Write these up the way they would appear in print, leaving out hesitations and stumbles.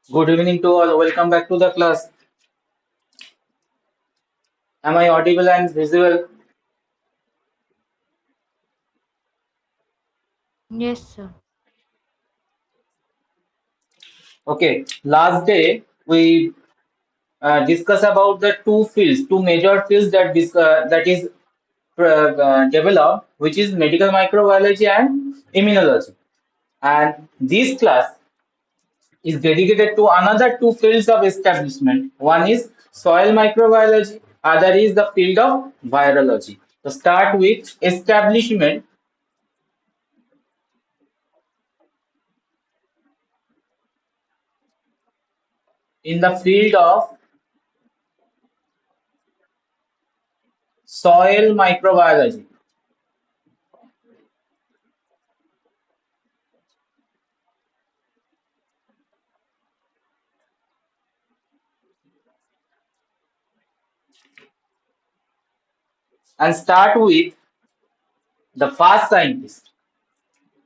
Good evening to all. Welcome back to the class. Am I audible and visible? Yes, sir. Okay. Last day we discuss about the two major fields that is developed, which is medical microbiology and immunology. And this class is dedicated to another two fields of establishment. One is soil microbiology, other is the field of virology. To start with establishment in the field of soil microbiology. And start with the first scientist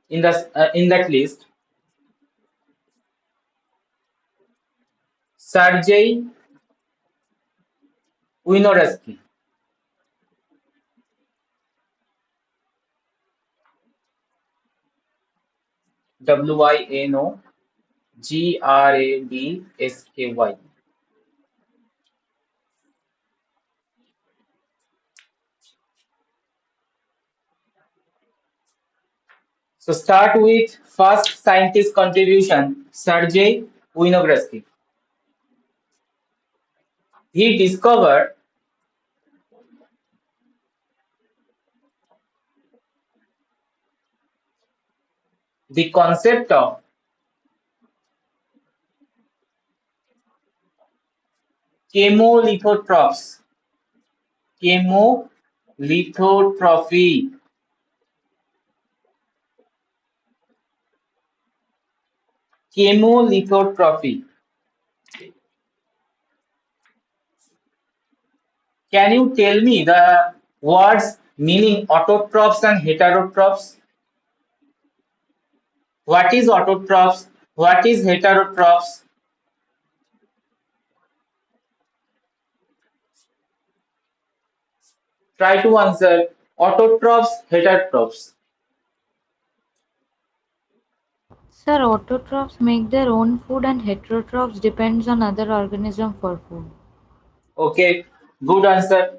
in that list, Sergei Winogradsky. Winogradsky. So start with first scientist contribution, Sergei Winogradsky. He discovered the concept of chemolithotropes. Chemolithotrophy. Chemolithotrophy. Can you tell me the words meaning autotrophs and heterotrophs? What is autotrophs? What is heterotrophs? Try to answer. Autotrophs, heterotrophs. Sir, autotrophs make their own food and heterotrophs depends on other organism for food. Okay, good answer.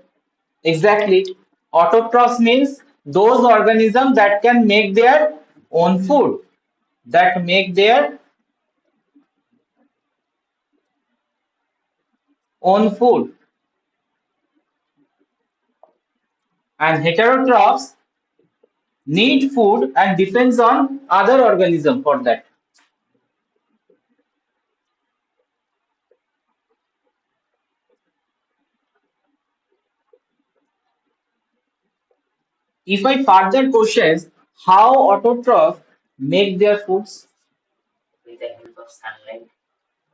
Exactly. Autotrophs means those organisms that can make their own food, that make their own food. And heterotrophs need food and depends on other organism for that. If I further questions how autotrophs make their foods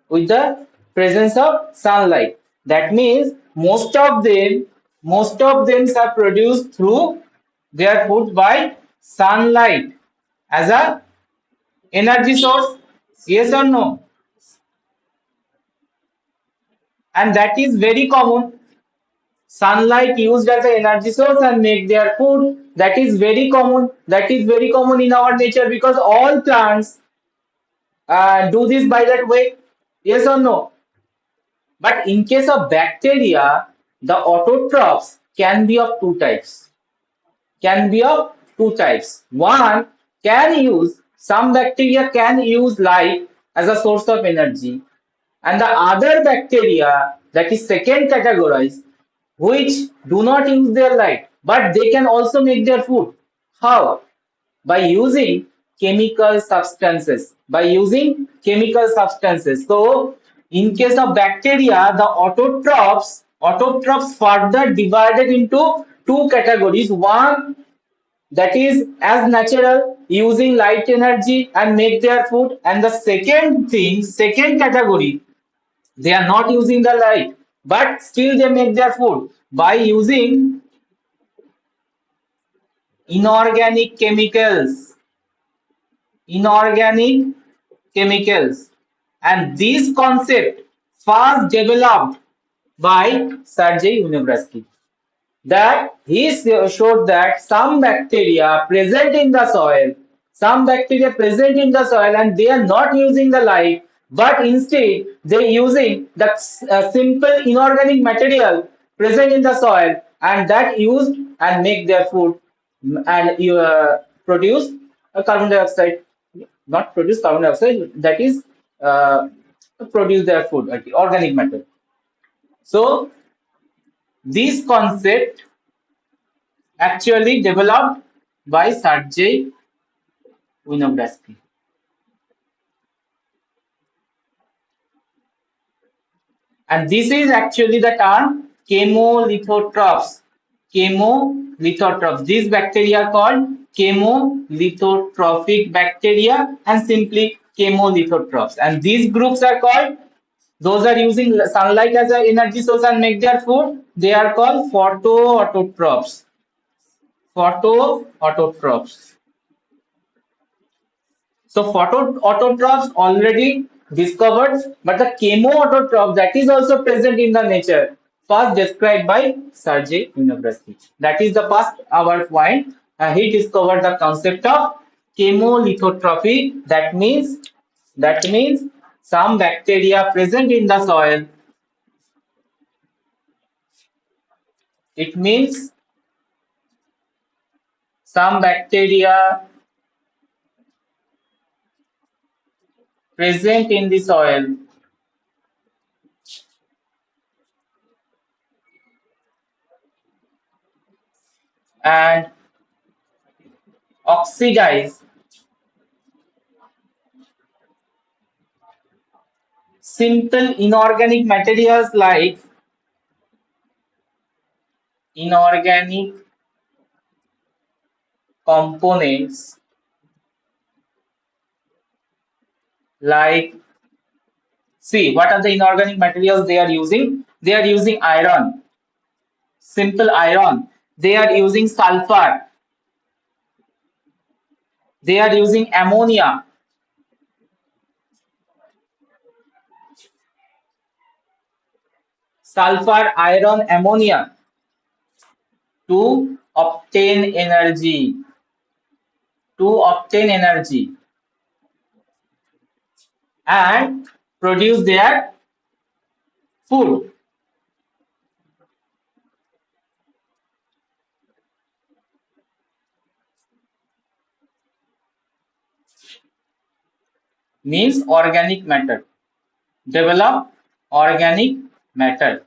with the presence of sunlight. That means most of them are produced through their food by sunlight as a energy source. Yes or no? And that is very common. Sunlight used as an energy source and make their food. That is very common. That is very common in our nature because all plants do this by that way. Yes or no? But in case of bacteria, the autotrophs can be of two types. Can be of two types. One can use some bacteria can use light as a source of energy, and the other bacteria that is second categorized, which do not use their light, but they can also make their food. How? By using chemical substances. By using chemical substances. So, in case of bacteria, the autotrophs further divided into two categories. One that is as natural using light energy and make their food, and the second category, they are not using the light but still they make their food by using inorganic chemicals inorganic chemicals. And this concept first developed by Sergei Winogradsky, that he showed that some bacteria present in the soil, and they are not using the light, but instead they using the simple inorganic material present in the soil, and that used and make their food, and you produce a carbon dioxide, not produce carbon dioxide, that is uh, produce their food, organic matter. So this concept actually developed by Sergei Winogradsky. And this is actually the term chemolithotropes. Chemolithotropes. These bacteria are called chemolithotrophic bacteria and simply chemolithotropes. And these groups are called, those are using sunlight as an energy source and make their food. They are called photoautotropes. Photoautotropes. So photoautotrophs already discovered, but the chemoautotroph that is also present in the nature, first described by Sergei Winogradsky. That is the first our point. He discovered the concept of chemolithotrophy. That means some bacteria present in the soil. It means some bacteria present in the soil and oxidize simple inorganic materials like inorganic components like, see, what are the inorganic materials they are using? They are using iron, simple iron. They are using sulfur. They are using ammonia, sulfur, iron, ammonia to obtain energy, to obtain energy and produce their food. Means organic matter. Develop organic matter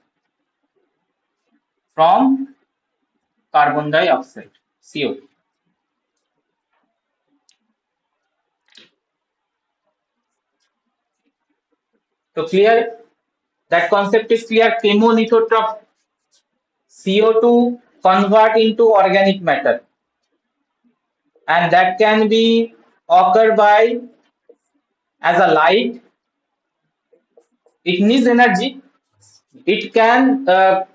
from carbon dioxide, CO2. So clear? That concept is clear. Chemolithotroph, CO2 convert into organic matter, and that can be occur by as a light. It needs energy. It can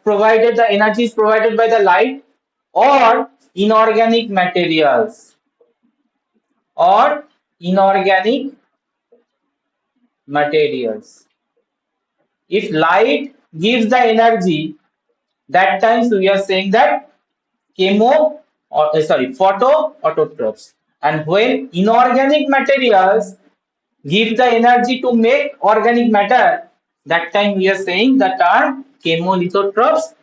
provided the energy is provided by the light or inorganic materials or inorganic materials. If light gives the energy, that times we are saying that photoautotrophs. And when inorganic materials give the energy to make organic matter, that time we are saying the term chemolithotropes,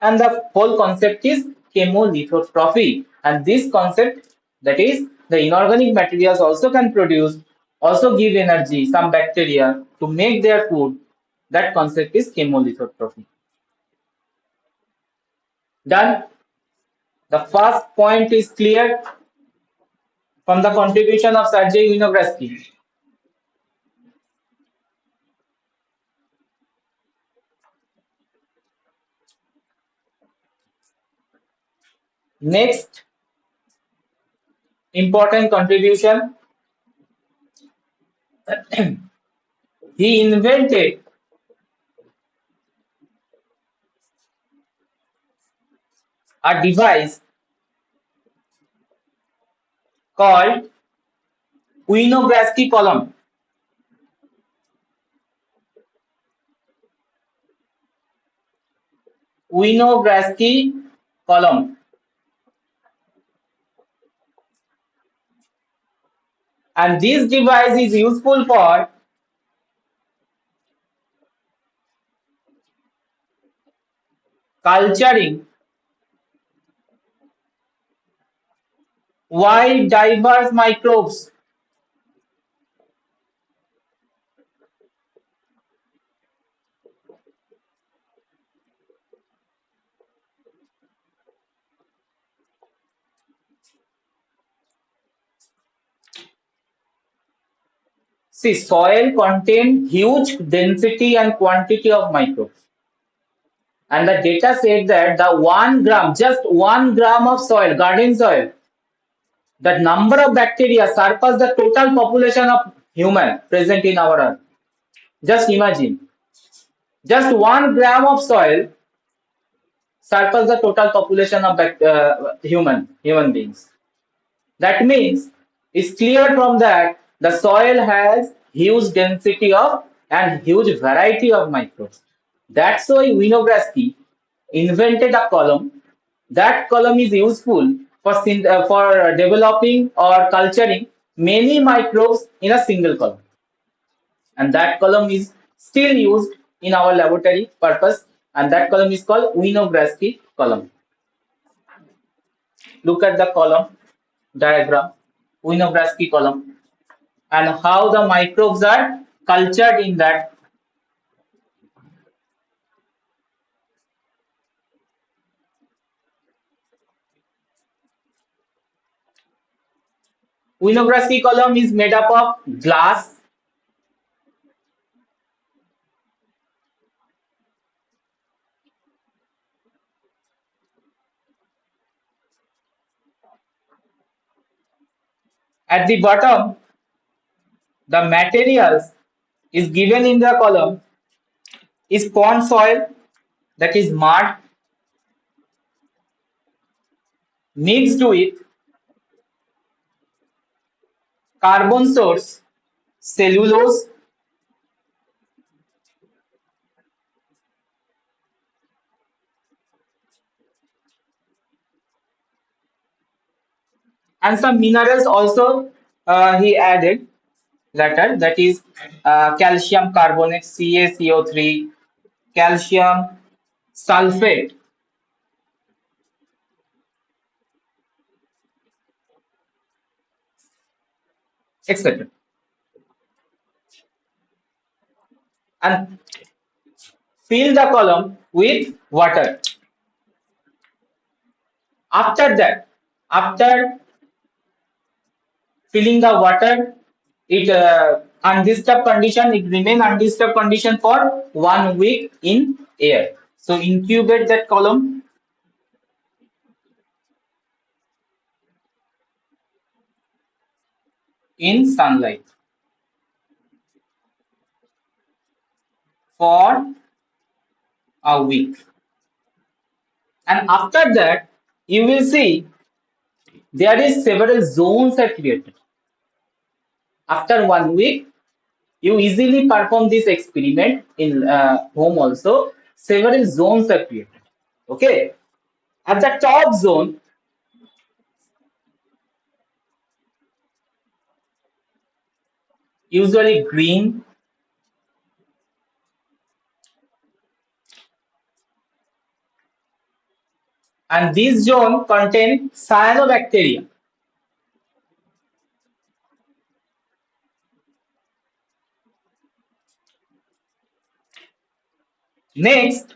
and the whole concept is chemolithotrophy. And this concept, that is the inorganic materials also can produce, also give energy, some bacteria to make their food. That concept is chemolithotrophy. Done. The first point is clear from the contribution of Sergei Winogradsky. Next important contribution, he invented a device called Winogradsky column. Winogradsky column. And this device is useful for culturing wide diverse microbes. See, soil contain huge density and quantity of microbes. And the data said that the 1 gram, just 1 gram of soil, garden soil, the number of bacteria surpass the total population of human present in our earth. Just imagine, just 1 gram of soil surpass the total population of human beings. That means it's clear from that the soil has huge density of and huge variety of microbes. That's why Winogradsky invented a column. That column is useful for developing or culturing many microbes in a single column, and that column is still used in our laboratory purpose. And that column is called Winogradsky column. Look at the column diagram, Winogradsky column, and how the microbes are cultured in that. Winogradsky column is made up of glass. At the bottom, the materials is given in the column is pond soil, that is mud, mixed with carbon source, cellulose, and some minerals also he added later, that is calcium carbonate, CaCO3, calcium sulfate, etc. And fill the column with water. After that, after filling the water, it undisturbed condition, it remain undisturbed condition for 1 week in air. So incubate that column in sunlight for a week. And after that, you will see there is several zones are created. After 1 week, you easily perform this experiment in home also. Several zones are created. Okay. At the top zone, usually green, and this zone contain cyanobacteria. Next,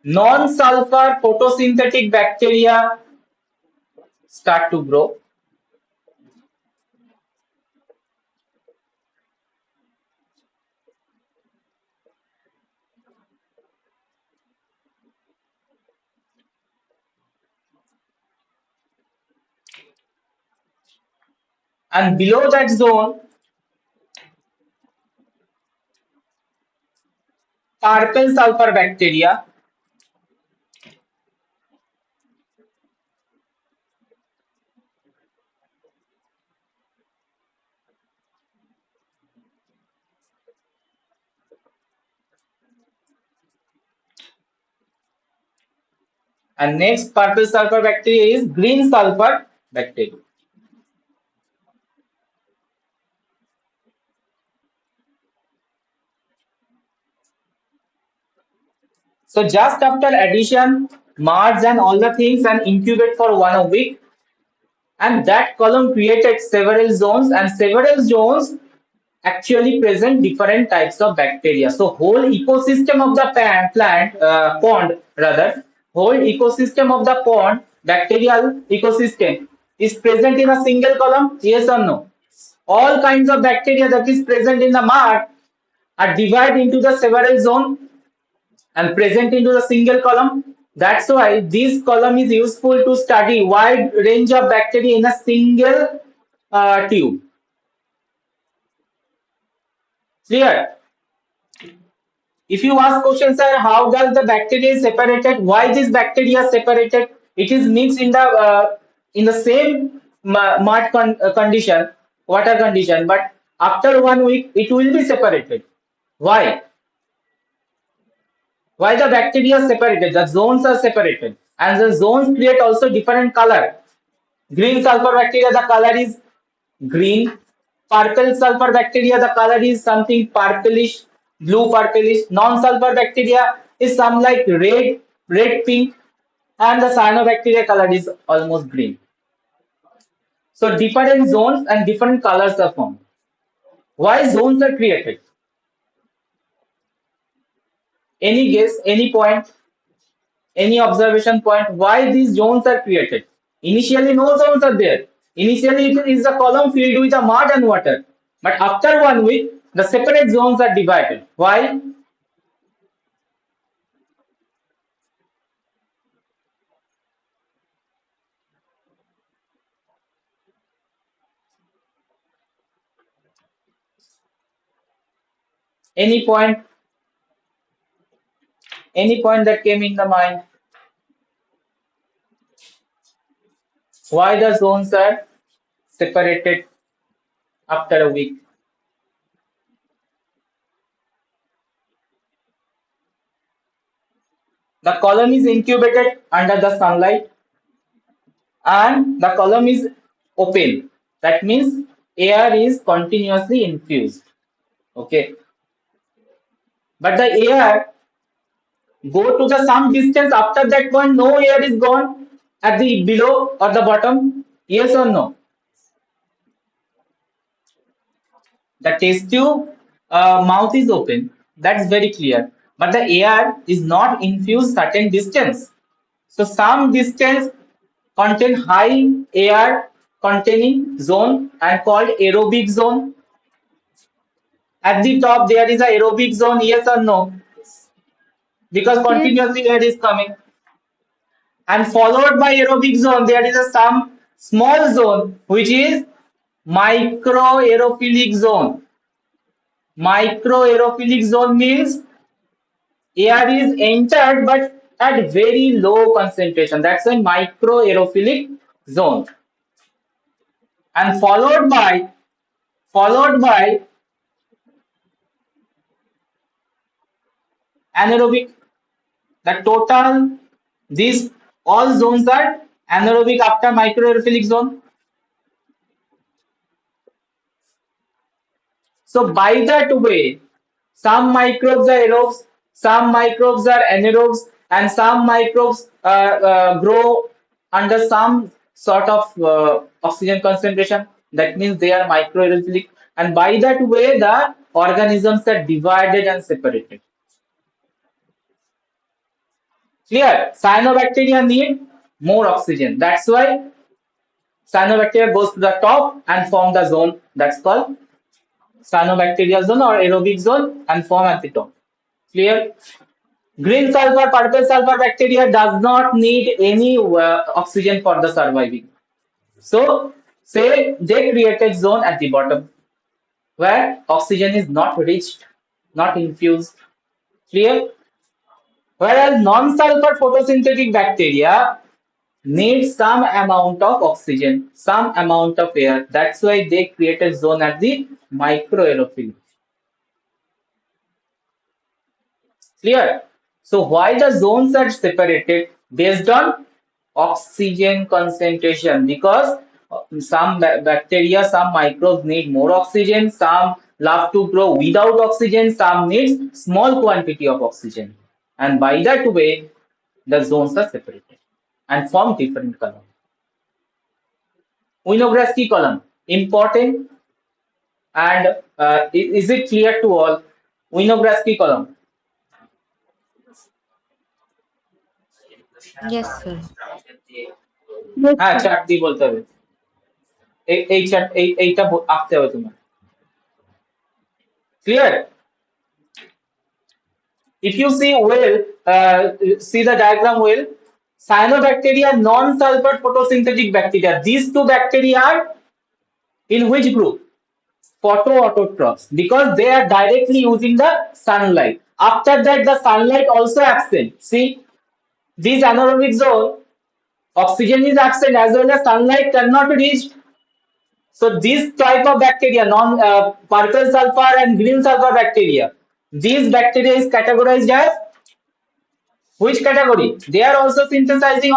non-sulfur photosynthetic bacteria start to grow. And below that zone, purple sulfur bacteria. And next purple sulfur bacteria is green sulfur bacteria. So just after addition, merge and all the things and incubate for 1 week, and that column created several zones, and several zones actually present different types of bacteria. So whole ecosystem of the pond rather, whole ecosystem of the pond, bacterial ecosystem is present in a single column. Yes or no? All kinds of bacteria that is present in the mud are divided into the several zone and present into the single column. That's why this column is useful to study wide range of bacteria in a single tube. Clear? If you ask questions, sir, how does the bacteria is separated? Why this bacteria is separated? It is mixed in the same condition, water condition, but after 1 week it will be separated. Why? Why the bacteria are separated? The zones are separated, and the zones create also different color. Green sulfur bacteria, the color is green. Purple sulfur bacteria, the color is something purplish, blue purplish. Non-sulfur bacteria is some like red pink, and the cyanobacteria color is almost green. So different zones and different colors are formed. Why zones are created? Any guess? Any point? Any observation point? Why these zones are created? Initially, no zones are there. Initially, it is a column filled with a mud and water. But after 1 week, the separate zones are divided. Why? Any point? Any point that came in the mind? Why the zones are separated after a week? The column is incubated under the sunlight and the column is open. That means air is continuously infused. Okay. But the air go to the some distance after that point, no air is gone at the below or the bottom. Yes or no? The test tube mouth is open. That's very clear. But the air is not infused certain distance. So some distance contain high air containing zone and called aerobic zone. At the top there is a aerobic zone. Yes or no? Because Yes. continuously air is coming. And followed by aerobic zone there is a some small zone which is microaerophilic zone. Microaerophilic zone means air is entered but at very low concentration. That's a microaerophilic zone. And followed by anaerobic. The total these all zones are anaerobic after microaerophilic zone. So by that way, some microbes are aerobes, some microbes are anaerobes, and some microbes grow under some sort of oxygen concentration. That means they are microaerophilic, and by that way, the organisms are divided and separated. Clear? Cyanobacteria need more oxygen. That's why cyanobacteria goes to the top and form the zone. That's called cyanobacterial zone or aerobic zone and form at the top. Clear? Green sulfur, purple sulfur bacteria does not need any oxygen for the surviving. So, say they create a zone at the bottom where oxygen is not reached, not infused. Clear? Whereas non-sulfur photosynthetic bacteria need some amount of oxygen, some amount of air. That's why they create a zone at the microaerophil. Clear? So why the zones are separated? based on oxygen concentration, because some bacteria, some microbes need more oxygen, some love to grow without oxygen, some need small quantity of oxygen, and by that way the zones are separated and form different column. Winogradsky column important, and is it clear to all? Winogradsky column. Yes, sir. Yes, হ্যাঁ sir. Chart দিয়ে বলতে হবে, এই chart এইটা আঁকতে হবে তোমার। Clear? If you see well, see the diagram well, cyanobacteria, non-sulfur photosynthetic bacteria. These two bacteria are in which group? Photoautotrophs, because they are directly using the sunlight. After that, the sunlight also absent. See, this anaerobic zone, oxygen is absent as well as sunlight cannot be reached. So this type of bacteria, non purple sulfur and green sulfur bacteria, these bacteria is categorized as which category? They are also synthesizing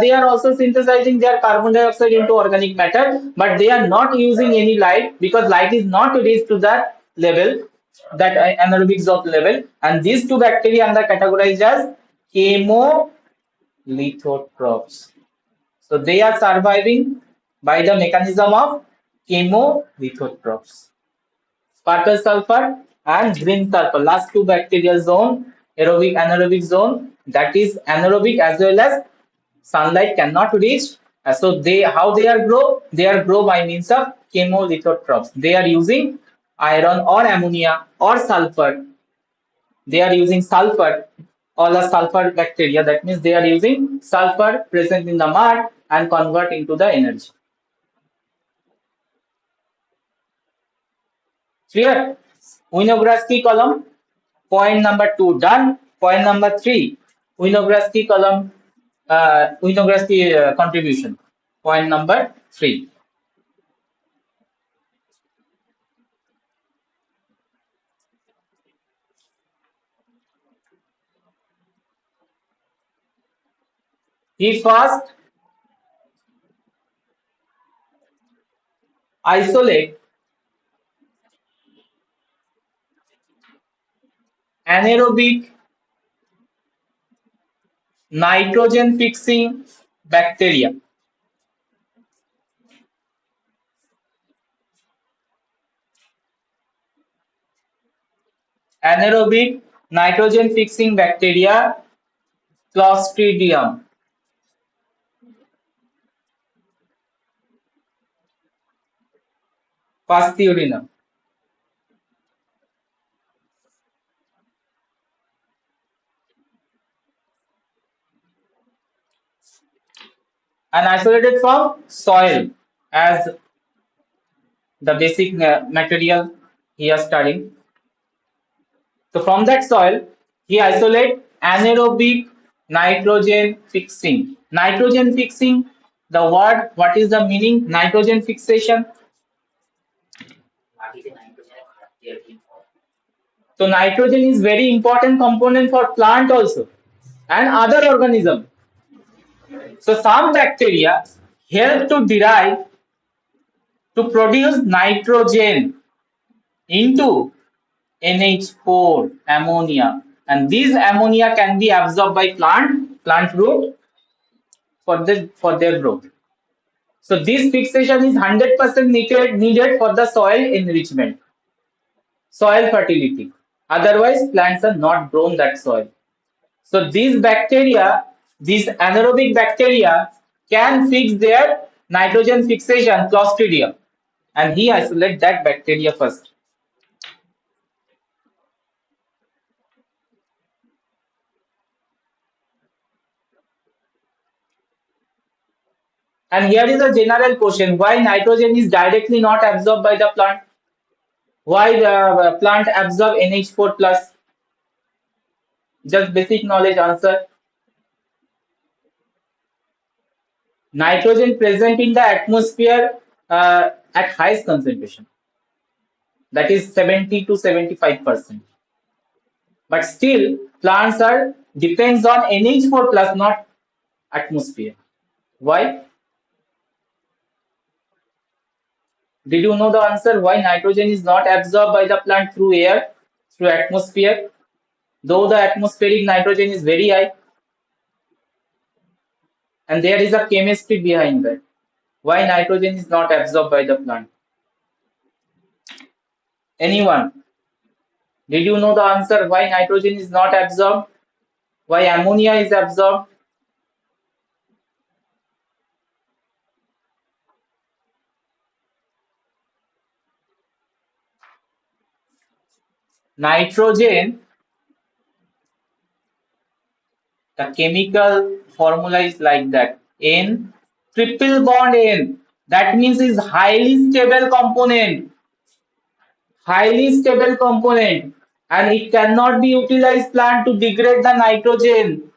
they are also synthesizing their carbon dioxide into organic matter, but they are not using any light because light is not reached to that level, that anaerobic zone level. And these two bacteria are categorized as chemolithotropes. So they are surviving by the mechanism of chemolithotropes. Purple sulfur and green sulfur, last two bacterial zone, aerobic anaerobic zone, that is anaerobic as well as sunlight cannot reach. So they, how they are grow? They are grow by means of chemolithotropes. They are using iron or ammonia or sulfur. They are using sulfur, all the sulfur bacteria. That means they are using sulfur present in the mud and convert into the energy. Clear? Winogradsky column, point number 2 done. Point number 3, Winogradsky column, Winogradsky contribution. Point number 3. He first isolate anaerobic nitrogen fixing bacteria. Anaerobic nitrogen fixing bacteria, Clostridium pasteurinum, and isolated from soil as the basic material he is studying. So from that soil, he isolate anaerobic nitrogen fixing. Nitrogen fixing, the word, what is the meaning? Nitrogen fixation. So nitrogen is very important component for plant also and other organism. So some bacteria help to derive to produce nitrogen into NH4 ammonia, and this ammonia can be absorbed by plant root for their growth. So this fixation is 100% needed for the soil enrichment, soil fertility. Otherwise, plants are not grown that soil. So these bacteria, these anaerobic bacteria, can fix their nitrogen fixation, Clostridium, and he isolate that bacteria first. And here is a general question: why nitrogen is directly not absorbed by the plant? Why the plant absorb NH4 plus? Just basic knowledge answer. Nitrogen present in the atmosphere at highest concentration, that is 70 to 75%. But still, plants are depends on NH4 plus, not atmosphere. Why? Did you know the answer why nitrogen is not absorbed by the plant through air, through atmosphere, though the atmospheric nitrogen is very high? And there is a chemistry behind that. Why nitrogen is not absorbed by the plant? Anyone? Did you know the answer why nitrogen is not absorbed? Why ammonia is absorbed? Nitrogen, the chemical formula is like that. N triple bond N. That means is highly stable component, and it cannot be utilized plant to degrade the nitrogen.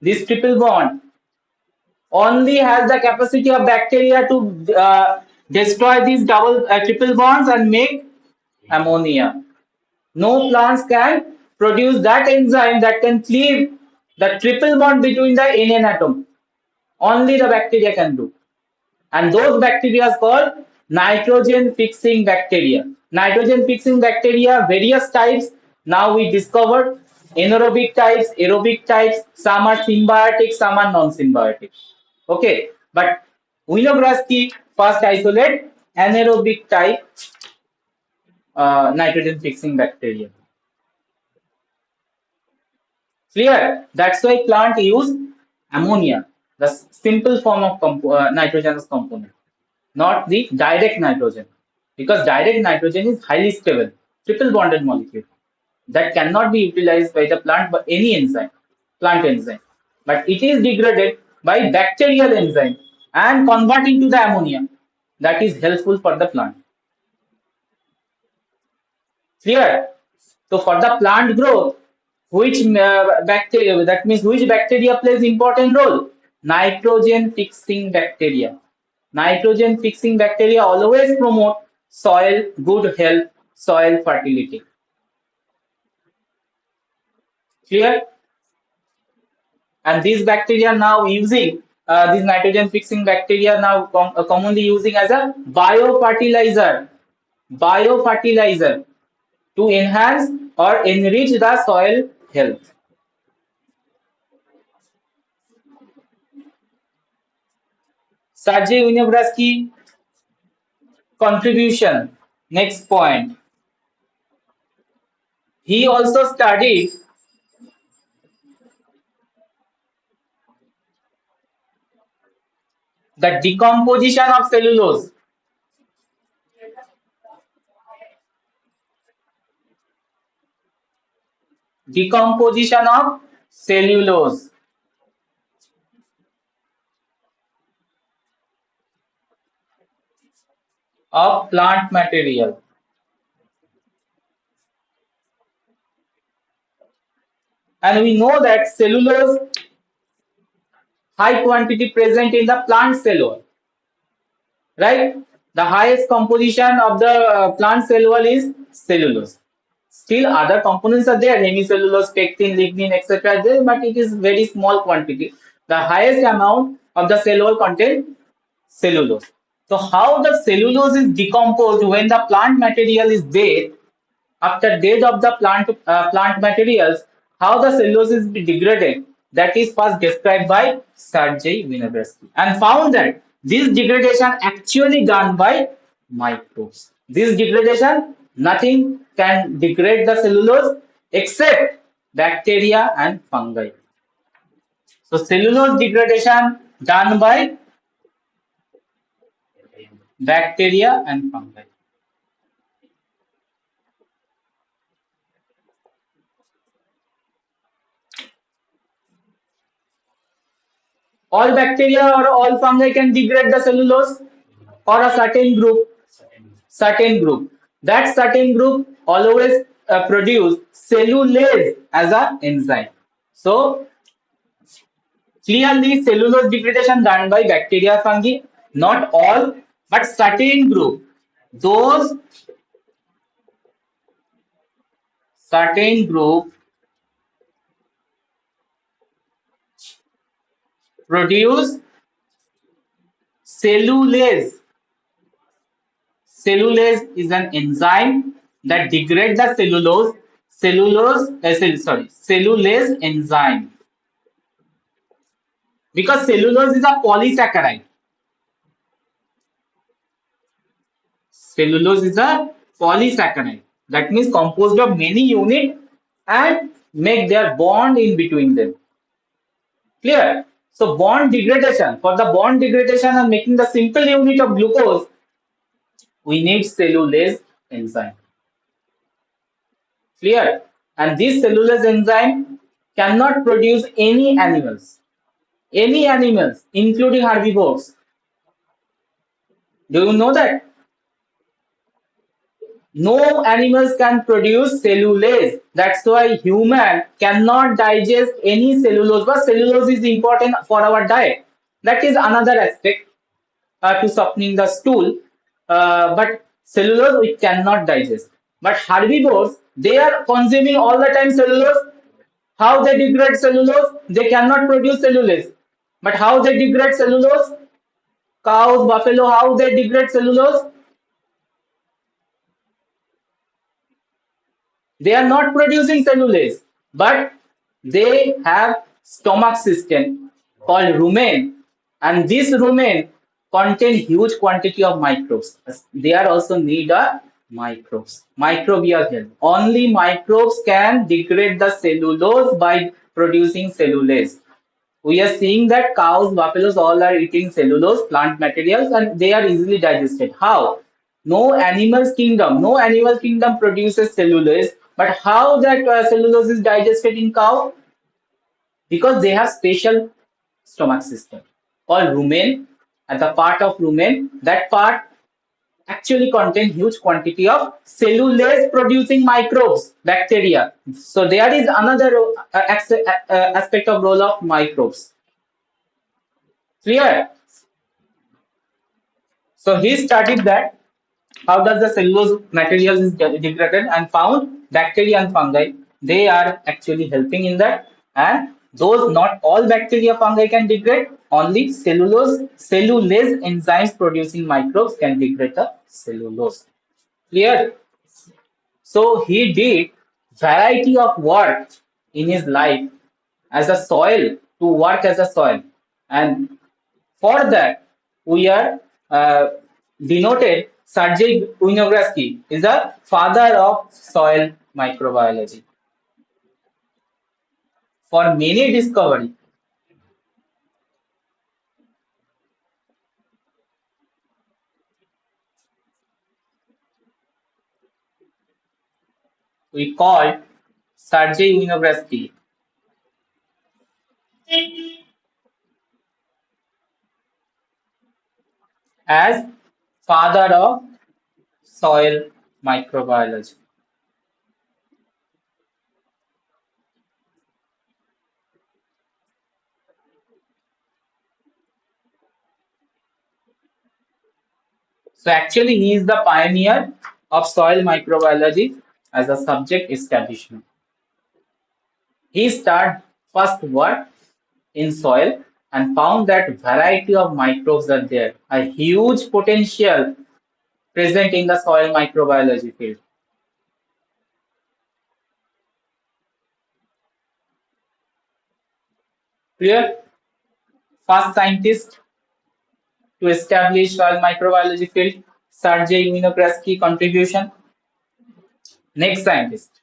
This triple bond only has the capacity of bacteria to destroy these triple bonds and make ammonia. No plants can produce that enzyme that can cleave the triple bond between the NN atom. Only the bacteria can do. And those bacteria are called nitrogen fixing bacteria. Nitrogen fixing bacteria, various types. Now we discovered anaerobic types, aerobic types. Some are symbiotic, some are non-symbiotic. Okay, but Winogradsky first isolate anaerobic type nitrogen fixing bacteria. Clear? That's why plant use ammonia, the simple form of nitrogenous component, not the direct nitrogen, because direct nitrogen is highly stable, triple bonded molecule that cannot be utilized by the plant by any enzyme, plant enzyme, but it is degraded by bacterial enzyme and converting to the ammonia that is helpful for the plant. Clear? So for the plant growth, which bacteria, that means which bacteria plays important role? Nitrogen fixing bacteria. Nitrogen fixing bacteria always promote soil good health, soil fertility. Clear? And these bacteria now using these nitrogen fixing bacteria now commonly using as a biofertilizer to enhance or enrich the soil health. Sergei Winogradsky contribution. Next point. He also studied the decomposition of cellulose. Decomposition of cellulose of plant material. And we know that cellulose high quantity present in the plant cellule, right? The highest composition of the plant cellule is cellulose. Still other components are there, hemicellulose, pectin, lignin, etc. there, but it is very small quantity. The highest amount of the cellule contains cellulose. So how the cellulose is decomposed when the plant material is dead, after death of the plant materials, how the cellulose is degraded, that is first described by Sergei Winogradsky and found that this degradation actually done by microbes. This degradation, nothing can degrade the cellulose except bacteria and fungi. So cellulose degradation done by bacteria and fungi. All bacteria or all fungi can degrade the cellulose or a certain group. That certain group always produce cellulase as a enzyme. So clearly cellulose degradation done by bacteria, fungi, not all, but certain group. Those certain group produce cellulase. Cellulase is an enzyme that degrades the cellulase enzyme, because cellulose is a polysaccharide. Cellulose is a polysaccharide. That means composed of many units and make their bond in between them. Clear? So bond degradation. For the bond degradation and making the simple unit of glucose, we need cellulase enzyme. Clear? And this cellulase enzyme cannot produce any animals, including herbivores. Do you know that? No animals can produce cellulase. That's why human cannot digest any cellulose. But cellulose is important for our diet. That is another aspect to softening the stool. But cellulose we cannot digest. But herbivores, they are consuming all the time cellulose. How they degrade cellulose? They cannot produce cellulase. But how they degrade cellulose? Cows, buffalo, how they degrade cellulose? They are not producing cellulase, but they have stomach system called rumen, and this rumen contain huge quantity of microbes. They are also need a microbes, microbial health. Only microbes can degrade the cellulose by producing cellulase. We are seeing that cows, buffaloes, all are eating cellulose, plant materials, and they are easily digested. How? No animal kingdom produces cellulose, but how that cellulose is digested in cow? Because they have special stomach system called rumen. At the part of rumen, that part actually contain huge quantity of cellulase producing microbes, bacteria. So there is another aspect of role of microbes. Clear? So he studied that how does the cellulose material is degraded and found bacteria and fungi. They are actually helping in that, and those not all bacteria fungi can degrade. Only cellulase enzymes producing microbes can degrade the cellulose. Clear? So he did variety of work in his life as a soil to work as a soil, and for that we are denoted Sergei Winogradsky is a father of soil microbiology. For many discovery, we call Sergei Winogradsky as father of soil microbiology. So actually, he is the pioneer of soil microbiology as a subject establishment. He started first work in soil and found that variety of microbes are there, a huge potential present in the soil microbiology field. Clear? First scientist to establish soil microbiology field, Sergei Winogradsky contribution. Next scientist,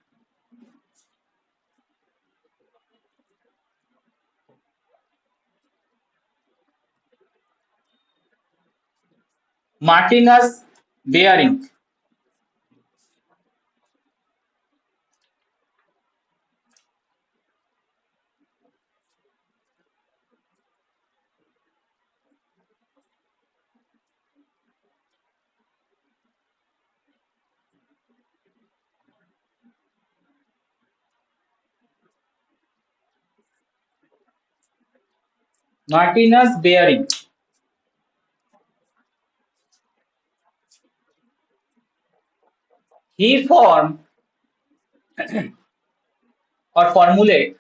Martinus Beijerinck. Martinus Beijerinck. He formed or formulate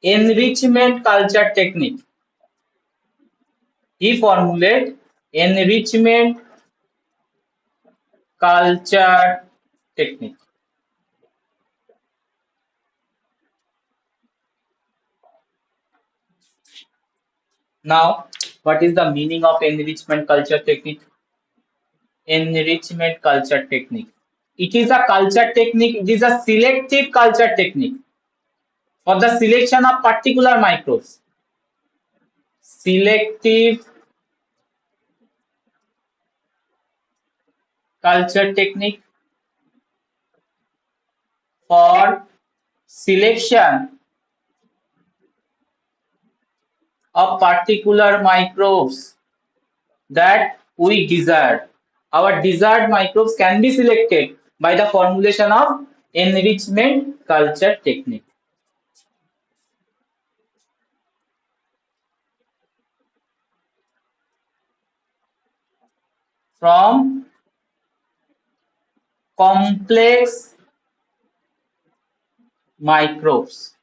enrichment culture technique. He formulate enrichment culture technique. Now, what is the meaning of enrichment culture technique? Enrichment culture technique. It is a culture technique, it is a selective culture technique for the selection of particular microbes. Selective culture technique for selection of particular microbes that we desire. Our desired microbes can be selected by the formulation of enrichment culture technique. From complex microbes.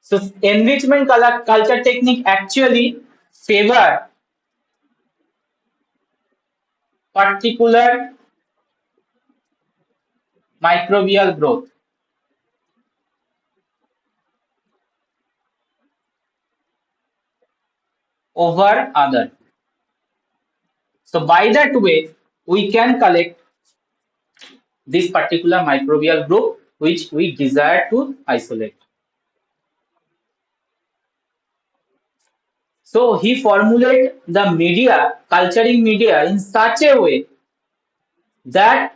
So enrichment culture technique actually favor particular microbial growth over other. So by that way, we can collect this particular microbial group which we desire to isolate. So he formulated the media, culturing media in such a way that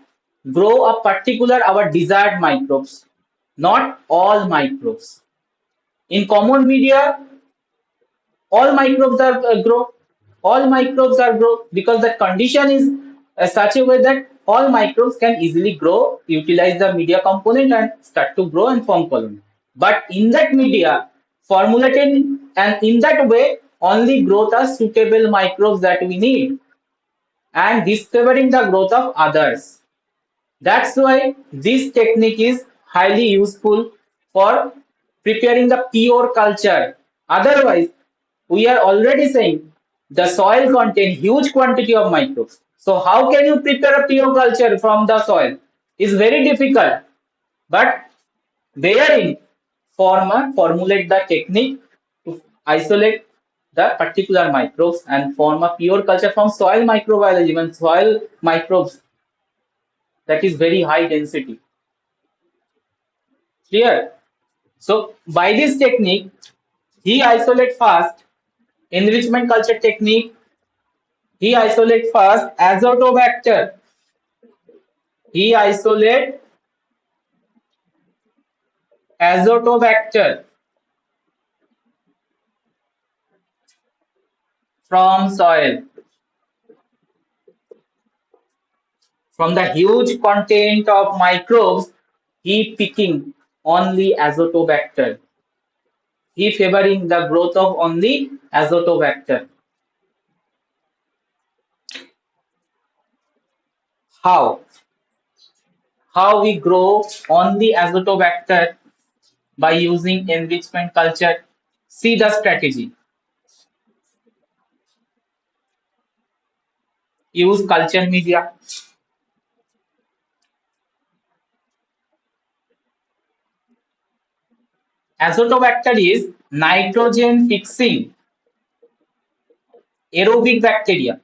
grow a particular our desired microbes, not all microbes. In common media, all microbes are grow. All microbes are grow because the condition is such a way that all microbes can easily grow, utilize the media component and start to grow and form colony. But in that media, formulated and in that way, only growth are suitable microbes that we need and discovering the growth of others. That's why this technique is highly useful for preparing the pure culture. Otherwise, we are already saying the soil contains huge quantity of microbes. So how can you prepare a pure culture from the soil? It's very difficult. But therein, farmer formulate the technique to isolate the particular microbes and form a pure culture from soil microbiology, even soil microbes that is very high density. Clear? So by this technique, he isolate first enrichment culture technique. He isolate first azotobacter. He isolate azotobacter from soil. From the huge content of microbes, he picking only azotobacter. He favoring the growth of only azotobacter. How? How we grow only azotobacter by using enrichment culture? See the strategy. Use culture media. Azotobacter is nitrogen fixing aerobic bacteria.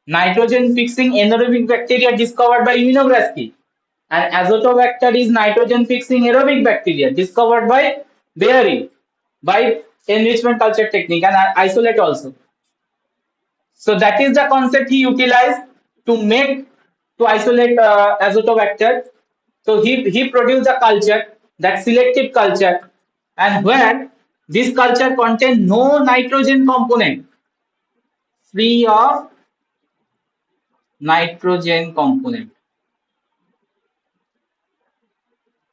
Nitrogen fixing anaerobic bacteria discovered by Winogradsky. And azotobacter is nitrogen fixing aerobic bacteria discovered by Beijerinck by enrichment culture technique and isolate also. So that is the concept he utilized to make to isolate azotobacter. So he produced a culture, that selective culture, and where this culture contains no nitrogen component, free of nitrogen component,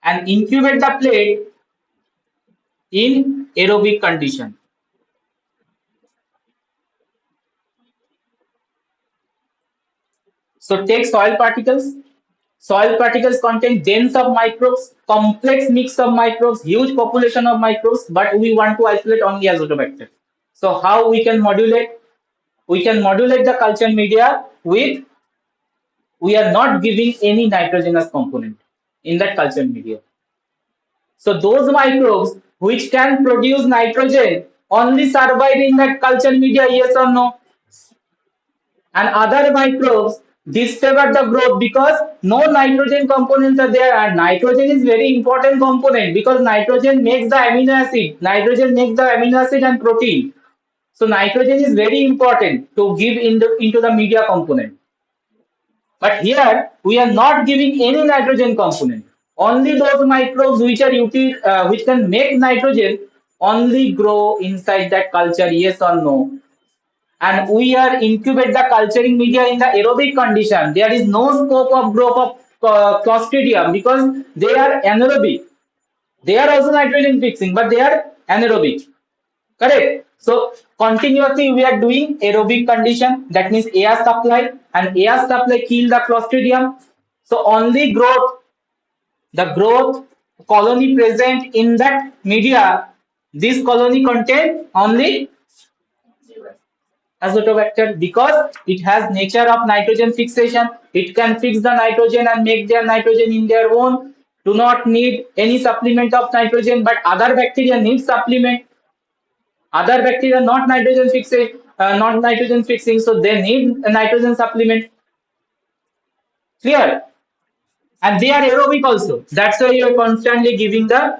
and incubate the plate in aerobic condition. So take soil particles. Soil particles contain dense of microbes, complex mix of microbes, huge population of microbes, but we want to isolate only azotobacter. So how we can modulate? We can modulate the culture media with, we are not giving any nitrogenous component in that culture media. So those microbes which can produce nitrogen only survive in that culture media, yes or no? And other microbes disfavor the growth because no nitrogen components are there, and nitrogen is very important component because nitrogen makes the amino acid, and protein. So nitrogen is very important to give into the media component. But here we are not giving any nitrogen component. Only those microbes which are which can make nitrogen only grow inside that culture, yes or no? And we are incubate the culturing media in the aerobic condition. There is no scope of growth of Clostridium because they are anaerobic. They are also nitrogen fixing, but they are anaerobic. Correct. So continuously we are doing aerobic condition. That means air supply, and air supply kill the Clostridium. So only growth, the growth colony present in that media, this colony contain only azotobacter because it has nature of nitrogen fixation. It can fix the nitrogen and make their nitrogen in their own. Do not need any supplement of nitrogen, but other bacteria need supplement. Other bacteria not nitrogen fixing, so they need a nitrogen supplement. Clear? And they are aerobic also. That's why you are constantly giving the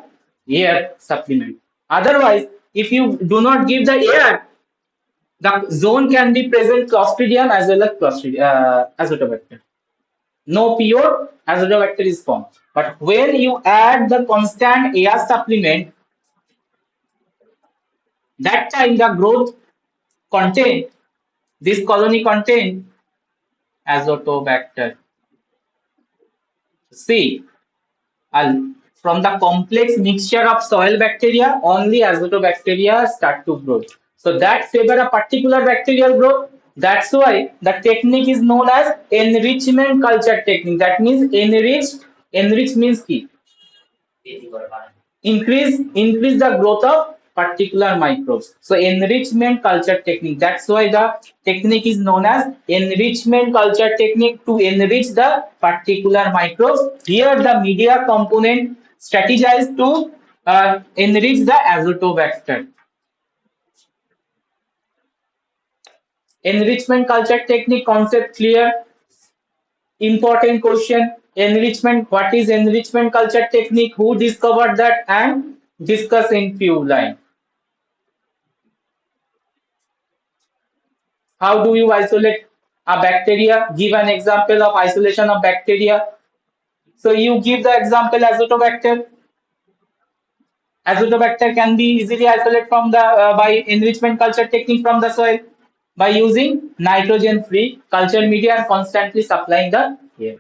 air supplement. Otherwise, if you do not give the air, the zone can be present Clostridium as well as Azotobacter. No pure Azotobacter is formed. But when you add the constant air supplement, that time the growth contain, this colony contain Azotobacter. See, from the complex mixture of soil bacteria, only azotobacteria start to grow. So that favor a particular bacterial growth. That's why the technique is known as enrichment culture technique. That means enrich means key. Increase the growth of particular microbes. So enrichment culture technique, that's why the technique is known as enrichment culture technique, to enrich the particular microbes. Here the media component strategize to enrich the azotobacter. Enrichment culture technique concept clear? Important question. Enrichment, what is enrichment culture technique, who discovered that, and discuss in few lines. How do you isolate a bacteria? Give an example of isolation of bacteria. So you give the example azotobacter. Azotobacter can be easily isolated from the by enrichment culture technique from the soil by using nitrogen-free culture media and constantly supplying the air.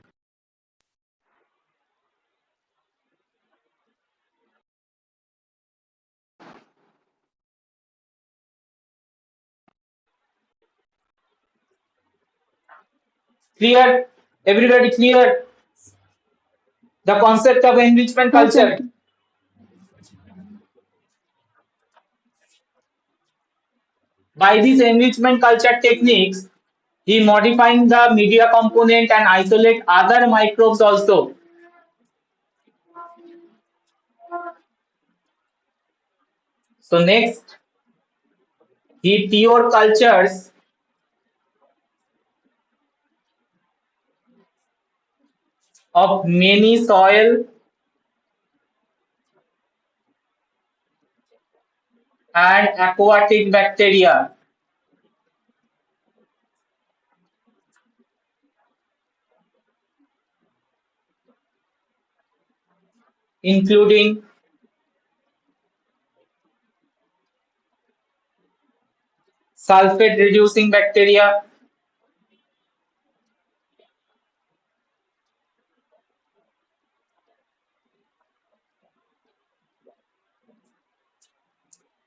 Clear? Everybody clear? The concept of enrichment Yes, sir. culture. By these enrichment culture techniques, he modifying the media component and isolate other microbes also. So next, he pure cultures of many soil and aquatic bacteria, including sulfate reducing bacteria,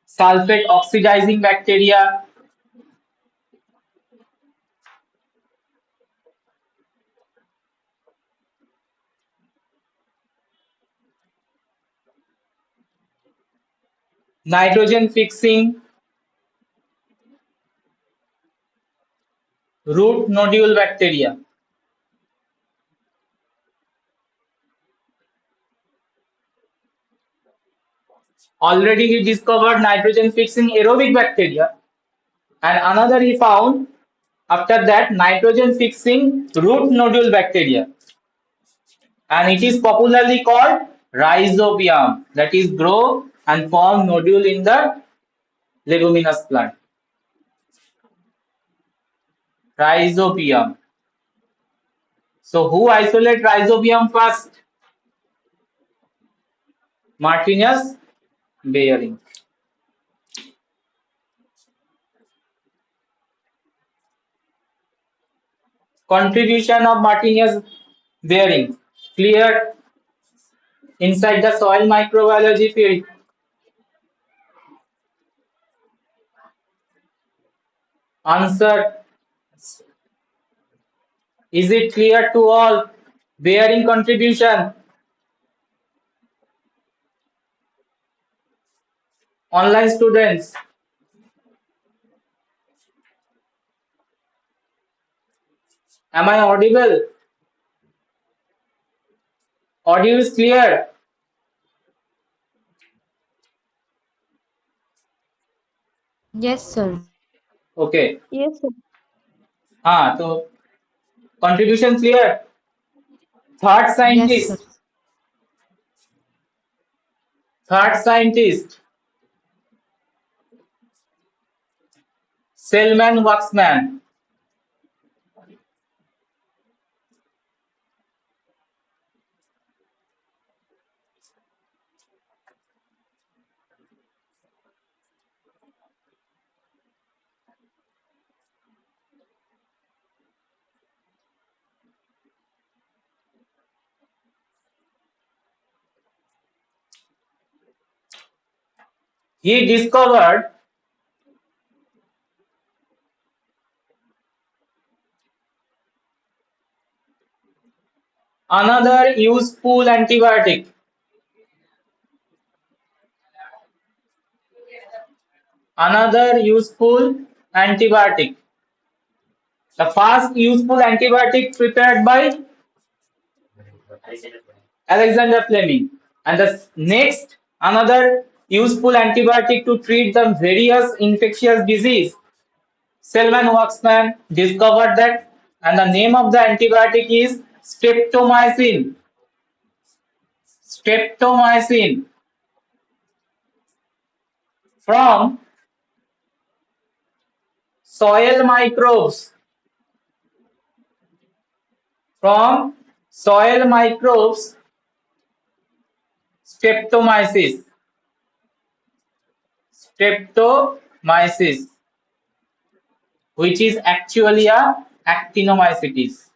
sulfate oxidizing bacteria, nitrogen fixing root nodule bacteria. Already he discovered nitrogen fixing aerobic bacteria, and another he found after that nitrogen fixing root nodule bacteria, and it is popularly called rhizobium, that is grow and form nodule in the leguminous plant. Rhizobium. So who isolate rhizobium first? Martinus Beijerinck. Contribution of Martinus Beijerinck. Clear inside the soil microbiology field. Answer. Is it clear to all? Bearing contribution. Online students. Am I audible? Audio is clear. Yes, sir. Okay. Yes, sir. So contribution clear. Third Yes, sir. scientist. Third scientist. Selman Waksman. He discovered another useful antibiotic. Another useful antibiotic. The first useful antibiotic prepared by Alexander Fleming. And the next, another useful antibiotic to treat the various infectious disease. Selman Waksman discovered that, and the name of the antibiotic is streptomycin. Streptomycin from soil microbes. From soil microbes, streptomyces. Streptomyces, which is actually a actinomycetes.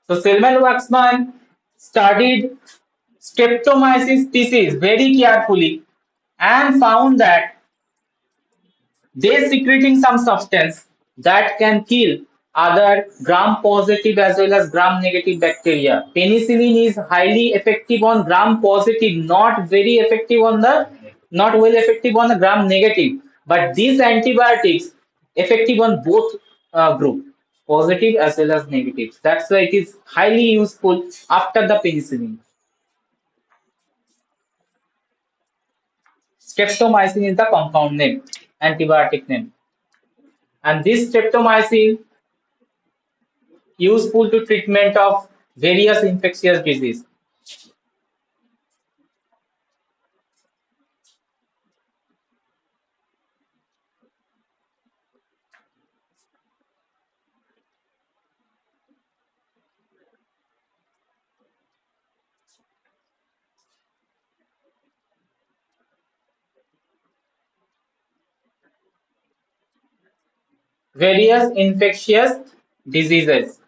So Selman Waxman studied streptomyces species very carefully and found that they secreting some substance that can kill other gram positive as well as gram negative bacteria. Penicillin is highly effective on gram positive, not very effective on the not well effective on the gram negative. But these antibiotics effective on both group, positive as well as negative. That's why it is highly useful after the penicillin. Streptomycin is the compound name, antibiotic name. And this streptomycin useful to treatment of various infectious disease. Various infectious diseases.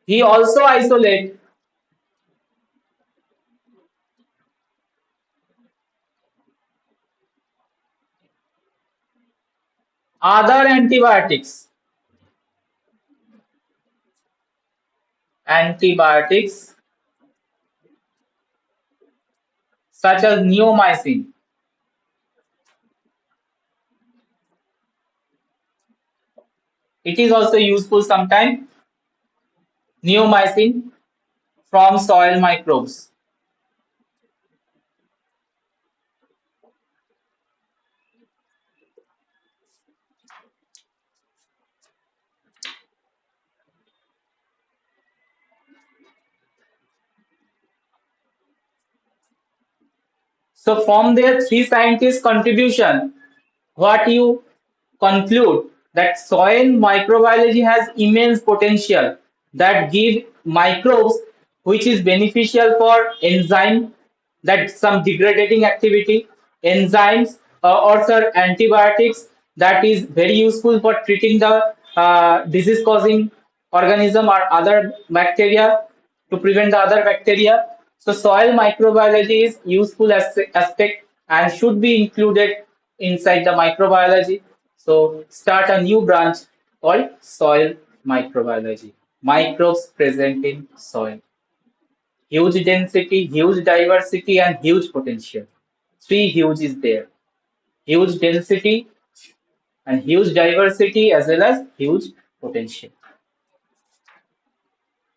He also isolate Other antibiotics such as neomycin. It is also useful sometimes. Neomycin from soil microbes. So from their three scientists' contribution, what you conclude that soil microbiology has immense potential that give microbes which is beneficial for enzyme, that some degrading activity, enzymes, or sir, antibiotics that is very useful for treating the disease causing organism or other bacteria, to prevent the other bacteria. So soil microbiology is useful aspect and should be included inside the microbiology. So start a new branch called soil microbiology. Microbes present in soil. Huge density, huge diversity, and huge potential. Three huge is there. Huge density and huge diversity as well as huge potential.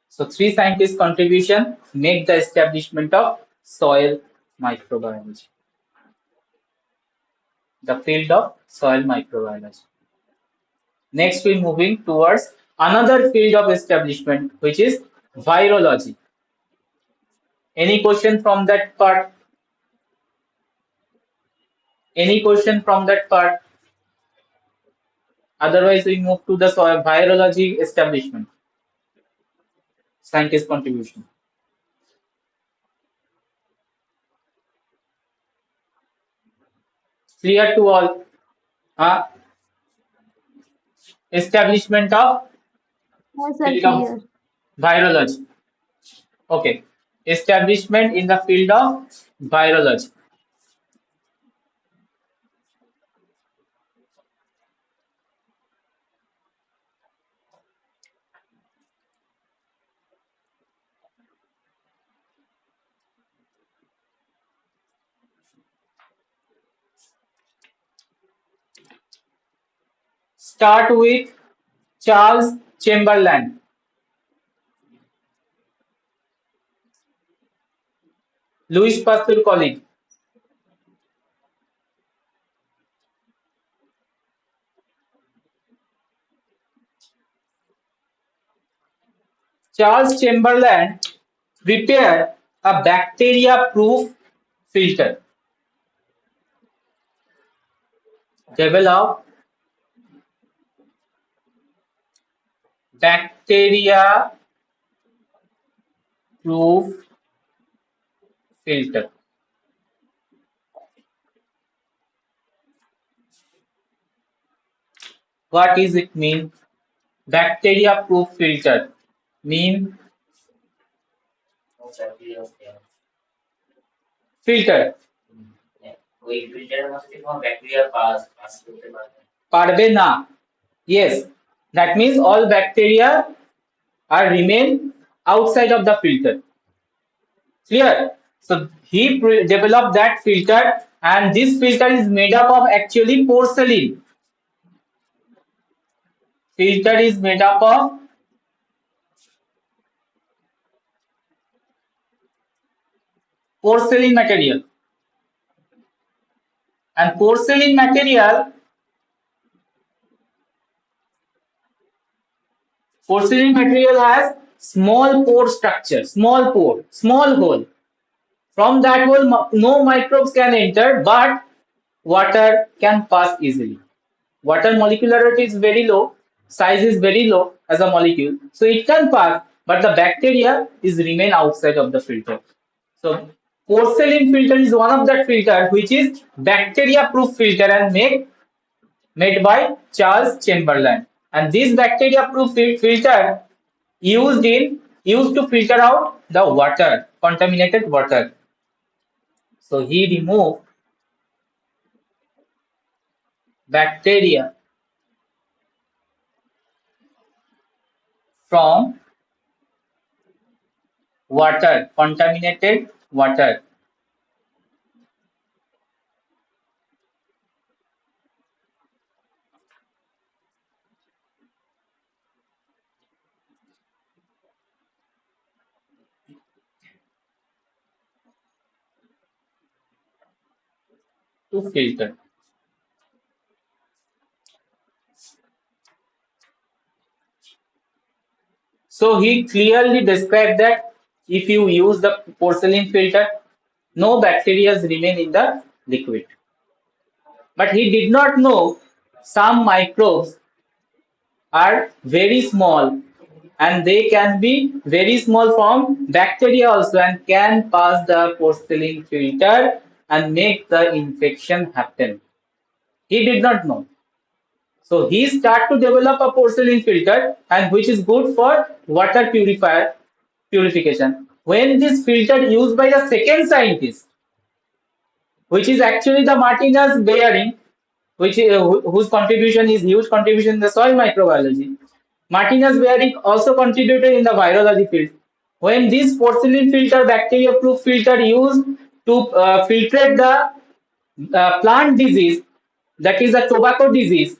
So three scientists' contribution make the establishment of soil microbiology, the field of soil microbiology. Next, we're moving towards another field of establishment, which is virology. Any question from that part? Any question from that part? Otherwise, we move to the soil virology establishment, scientist contribution. Clear to all? Uh, establishment of Yes, sir, field of clear. virology. Okay. Establishment in the field of virology. Start with Charles Chamberland. Louis Pasteur colleague. Charles Chamberland prepared a bacteria-proof filter. Developed bacteria-proof filter. What is it mean? Bacteria-proof filter mean filter. পারবে না. Yes, that means all bacteria are remain outside of the filter. Clear? So he developed that filter, and this filter is made up of actually porcelain. Filter is made up of porcelain material, and porcelain material has small pore structure, small hole. From that hole, no microbes can enter, but water can pass easily. Water molecularity is very low, size is very low as a molecule, so it can pass, but the bacteria is remain outside of the filter. So porcelain filter is one of that filter which is bacteria proof filter and made by Charles Chamberlain. And this bacteria proof filter used to filter out the water, contaminated water. So he removed bacteria from water, contaminated water. To filter. So he clearly described that if you use the porcelain filter, no bacteria remain in the liquid. But he did not know some microbes are very small and they can be very small from bacteria also and can pass the porcelain filter and make the infection happen. He did not know. So he start to develop a porcelain filter and which is good for water purification. When this filter used by the second scientist, which is actually the Martinus Beijerinck, whose contribution is huge contribution in the soil microbiology. Martinus Beijerinck also contributed in the virology field. When this porcelain filter, bacteria-proof filter used to filtrate the plant disease, that is a tobacco disease,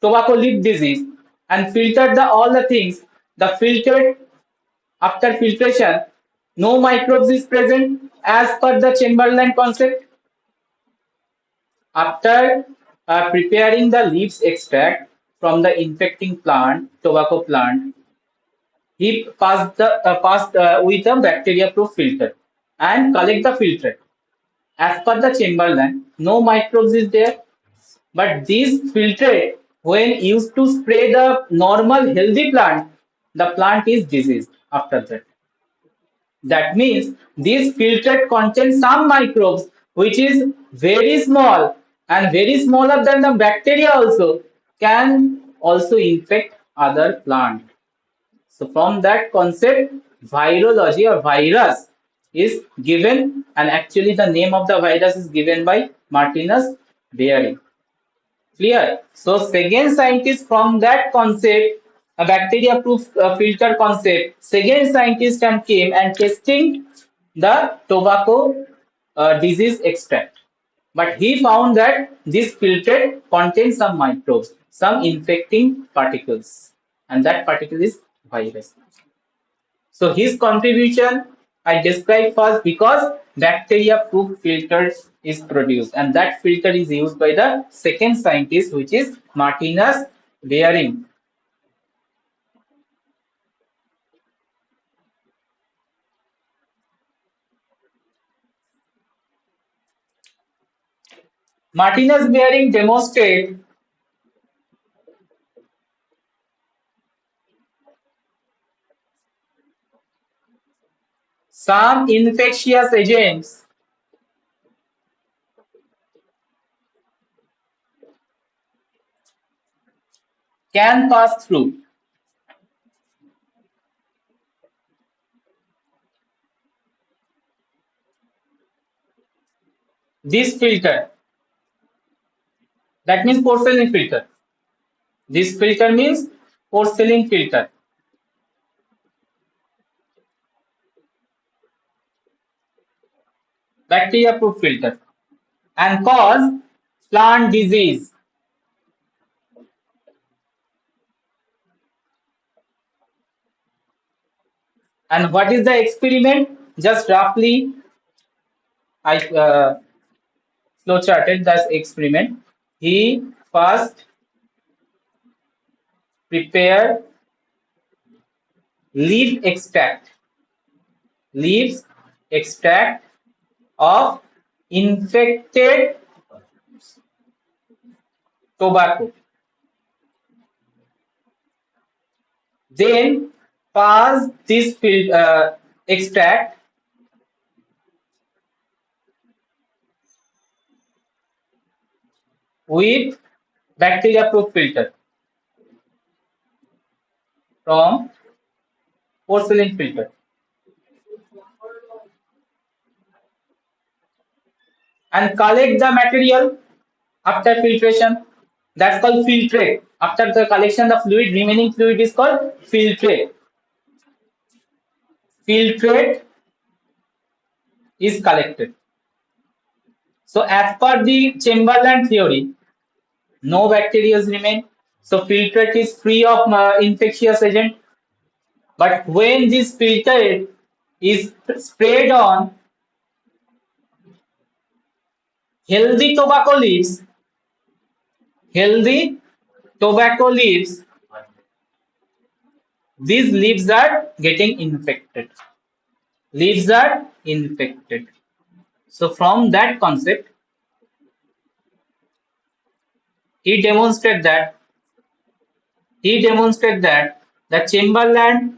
tobacco leaf disease, and filtered all the things, the filtered after filtration, no microbes is present as per the Chamberland concept. After preparing the leaves extract from the infecting plant, tobacco plant, he passed with a bacteria-proof filter and collect the filter. As per the Chamberland, no microbes is there, but these filtrate when used to spray the normal healthy plant, the plant is diseased after that. That means this filtrate contains some microbes which is very small and very smaller than the bacteria also can also infect other plant. So from that concept, virology or virus is given and actually the name of the virus is given by Martinus Beijerinck. Clear? So second scientist from that concept, a bacteria-proof filter concept, second scientist and came and testing the tobacco disease extract. But he found that this filter contains some microbes, some infecting particles, and that particle is virus. So his contribution I described first because bacteria proof filter is produced and that filter is used by the second scientist which is Martinus Beijerinck. Martinus Beijerinck demonstrated some infectious agents can pass through this filter. That means porcelain filter. This filter means porcelain filter, bacteria proof filter, and cause plant disease. And what is the experiment? Just roughly, I flow charted this experiment. He first prepared leaf extract, leaves extract of infected tobacco. Then pass this extract with bacteria proof filter from porcelain filter and collect the material after filtration. That's called filtrate. After the collection, the fluid, remaining fluid is called filtrate. filtrate is collected. So as per the Chamberland theory, no bacteria remain. So filtrate is free of infectious agent. But when this filtrate is sprayed on healthy tobacco leaves, healthy tobacco leaves, these leaves are getting infected. Leaves are infected. So from that concept, he demonstrated that the Chamberland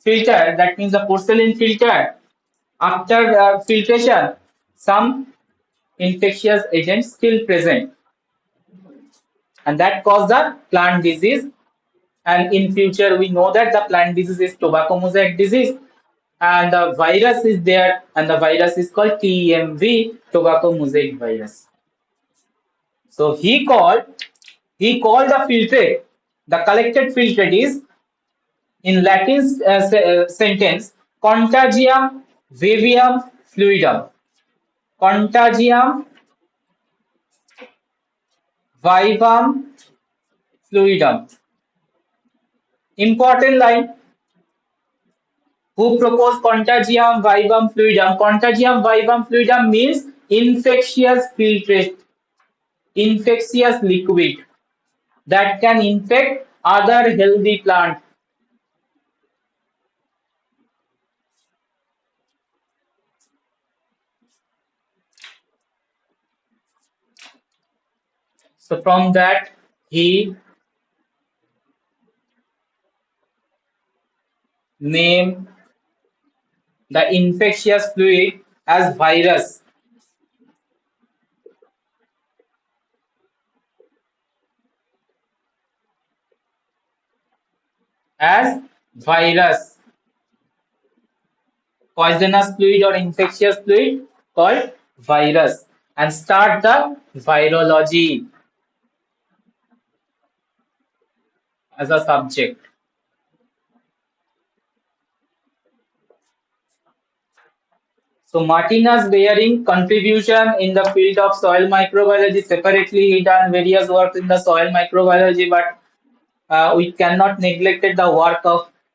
filter, that means the porcelain filter, after filtration, some infectious agents still present, and that cause the plant disease. And in future, we know that the plant disease is tobacco mosaic disease, and the virus is there, and the virus is called TMV, tobacco mosaic virus. So he called the filtrate, the collected filtrate is in Latin sentence contagium vivium fluidum. Contagium vivum fluidum. Important line. Who proposed contagium vivum fluidum? Contagium vivum fluidum means infectious filtrate, infectious liquid that can infect other healthy plant. So from that he named the infectious fluid as virus. As virus, poisonous fluid or infectious fluid called virus, and start the virology as a subject. So Martinus Beijerinck contribution in the field of soil microbiology. Separately, he done various work in the soil microbiology, but we cannot neglect the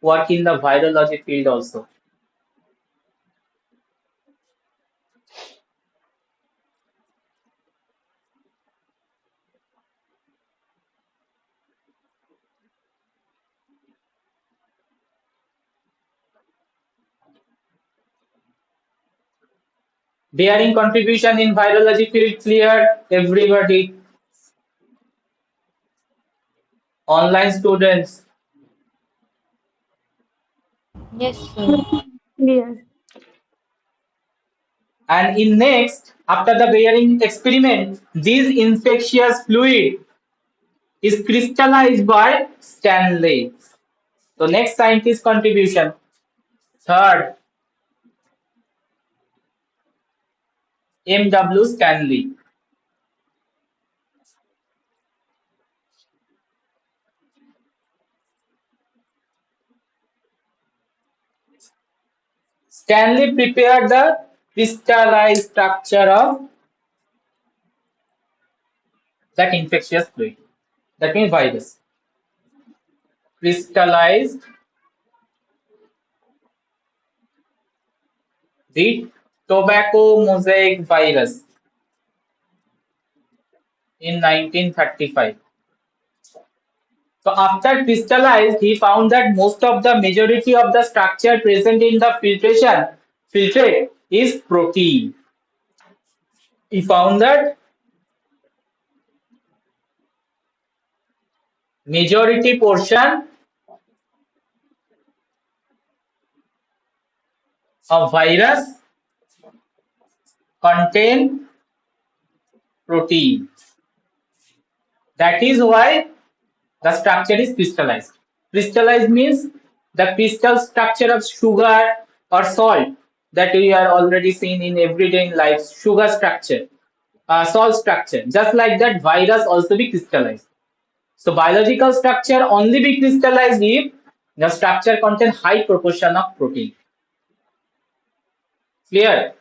work in the virology field also. Beijerinck contribution in virology field clear everybody. Online students. Yes, sir. Clear. And in next, after the Beijerinck experiment, this infectious fluid is crystallized by Stanley. So next scientist contribution. Third, M.W. Stanley. Stanley prepared the crystallized structure of that infectious fluid. That means virus. Crystallized the tobacco mosaic virus in 1935. So after crystallized, he found that most of the majority of the structure present in the filtrate is protein. He found that majority portion of virus contain protein. That is why the structure is crystallized. Crystallized means the crystal structure of sugar or salt that we are already seen in everyday life. Sugar structure, salt structure. Just like that, virus also be crystallized. So biological structure only be crystallized if The structure contains high proportion of protein. Clear?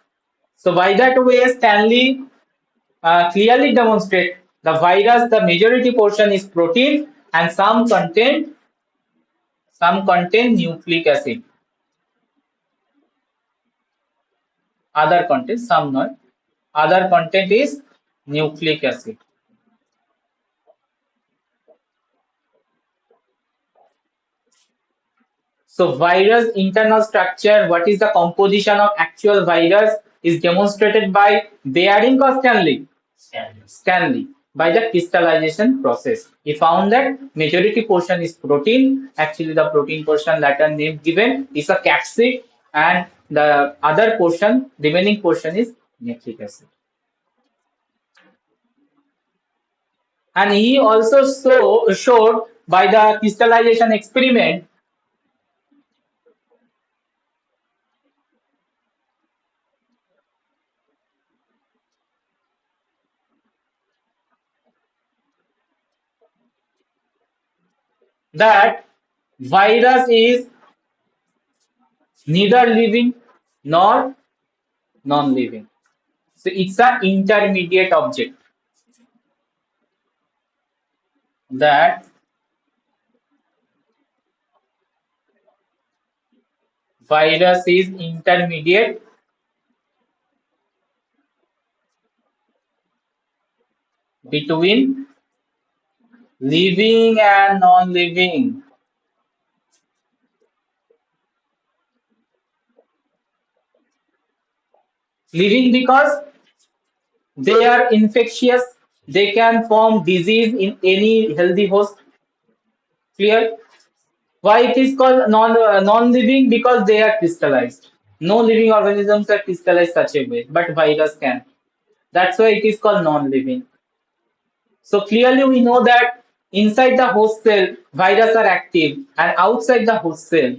So by that way, Stanley clearly demonstrate the virus, the majority portion is protein and some contain nucleic acid. Other content, some not. Other content is nucleic acid. So virus internal structure, what is the composition of actual virus is demonstrated by Beijerinck or Stanley? Stanley. By the crystallization process. He found that majority portion is protein. Actually, the protein portion later name given is a capsid, and the other portion, remaining portion is nucleic acid. And he also showed by the crystallization experiment that virus is neither living nor non-living. So it's an intermediate object. That virus is intermediate between living and non-living. Living because they are infectious, they can form disease in any healthy host. Clear? Why it is called non-living? Because they are crystallized. No living organisms are crystallized such a way, but virus can. That's why it is called non-living. So clearly we know that inside the host cell, virus are active, and outside the host cell,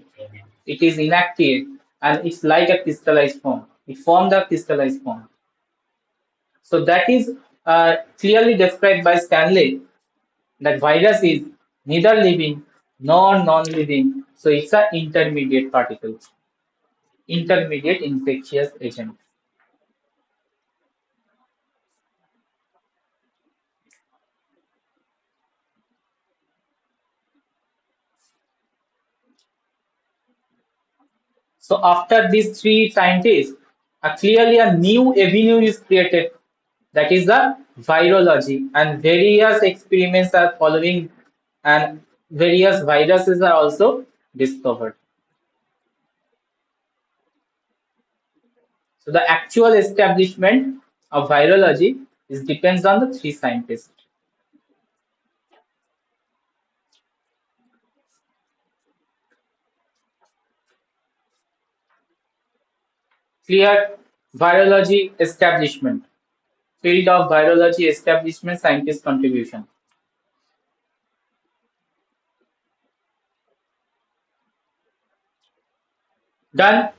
it is inactive, and it's like a crystallized form. It formed a crystallized form. So that is clearly described by Stanley that virus is neither living nor non-living. So it's an intermediate particle, intermediate infectious agent. So after these three scientists, clearly a new avenue is created, that is the virology, and various experiments are following, and various viruses are also discovered. So the actual establishment of virology is depends on the three scientists. Clear? Virology establishment, field of virology establishment, scientist contribution. Done.